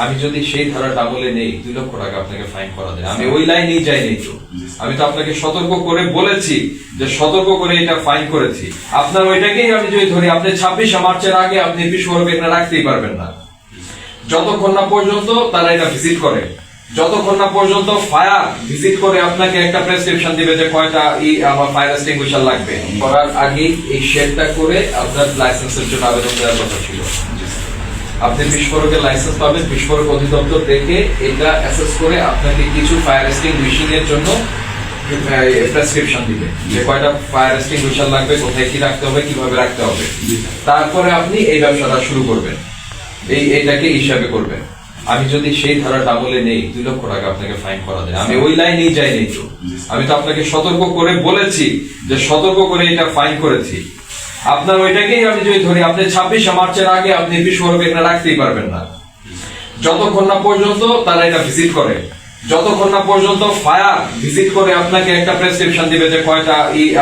আমি যদি সেই ধারাটা আমলে নেই 2 লক্ষ টাকা আপনাকে ফাইন করা দেয়, আমি ওই লাইনেই যাইনি তো। আমি তো আপনাকে সতর্ক করে বলেছি যে সতর্ক করে এটা ফাইন করেছি। আপনার ওইটাকেই আমি যদি ধরি, আপনি 26 মার্চের আগে আপনি বিস্ফোরক এখানে রাখতেই পারবেন না, যতক্ষণ না পর্যন্ত তারা এটা ভিজিট করে, যতক্ষণ না পর্যন্ত ফায়ার ভিজিট করে আপনাকে একটা প্রেসক্রিপশন দিবে যে কয়টা আমার ফায়ার এক্সটিংগুইশার লাগবে। করার আগেই এই শেডটা করে আপনার লাইসেন্সের জন্য আবেদন দেওয়ার কথা ছিল। আপনি বিস্ফোরকের লাইসেন্স পাবেন, বিস্ফোরক অধিদপ্তর দেখে এটা অ্যাসেস করে আপনাকে কিছু ফায়ার এক্সটিংগুইশিং এর জন্য প্রেসক্রিপশন দিবে যে কয়টা ফায়ার এক্সটিংগুইশার লাগবে, কোথায় কি রাখতে হবে, কিভাবে রাখতে হবে। তারপরে আপনি এই ব্যবসাটা শুরু করবেন, এইটাকে হিসাবে করবেন। আমি যদি সেই ধারাটা আমলে নেই 2 লক্ষ টাকা আপনাকে ফাইন করা দেয়, আমি ওই লাইনেই যাইনি তো। আমি তো আপনাকে সতর্ক করে বলেছি যে সতর্ক করে এটা ফাইন করেছি। আপনার ওইটাকেই আমি যদি ধরি, আপনি 26 মার্চের আগে আপনি বিস্ফোরক এখানে রাখতেই পারবেন না, যতক্ষণ না পর্যন্ত তারা এটা ভিজিট করে, যতক্ষণ না পর্যন্ত ফায়ার ভিজিট করে আপনাকে একটা প্রেসক্রিপশন দিবে যে কয়টা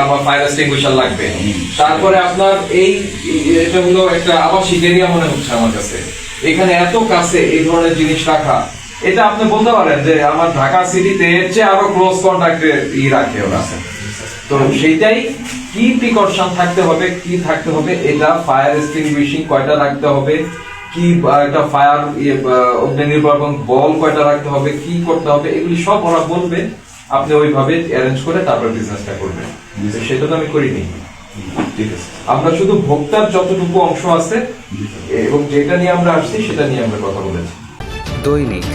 আমার ফায়ার এক্সটিংগুইশার লাগবে। তারপরে আপনার এটা হলো একটা আবাসিক এরিয়া মনে হচ্ছে আমার কাছে, এখানে এত কাছে এই ধরনের জিনিস রাখা, এটা আপনি বলতে পারেন যে আমার ঢাকা সিটিতে এর চেয়ে আরো ক্লোজ কন্টাক্টে রাখে ওরা। তো সেইটাই কি প্রিকশন থাকতে হবে, কি থাকতে হবে, এটা ফায়ার এক্সটিংগুইশিং কয়টা রাখতে হবে, কি একটা ফায়ার অগ্নি নির্বাপক বল কয়টা রাখতে হবে, কি করতে হবে, এগুলি সব ওরা বলবে। আপনি ওইভাবে অ্যারেঞ্জ করে তারপর বিজনেসটা করবেন। সেটা তো আমি করিনি। আমরা শুধু ভোক্তার যতটুকু অংশ আছে এবং যেটা নিয়ে আমরা আসছি সেটা নিয়ে আমরা কথা বলেছি। দৈনিক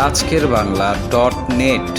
আজকের বাংলা .net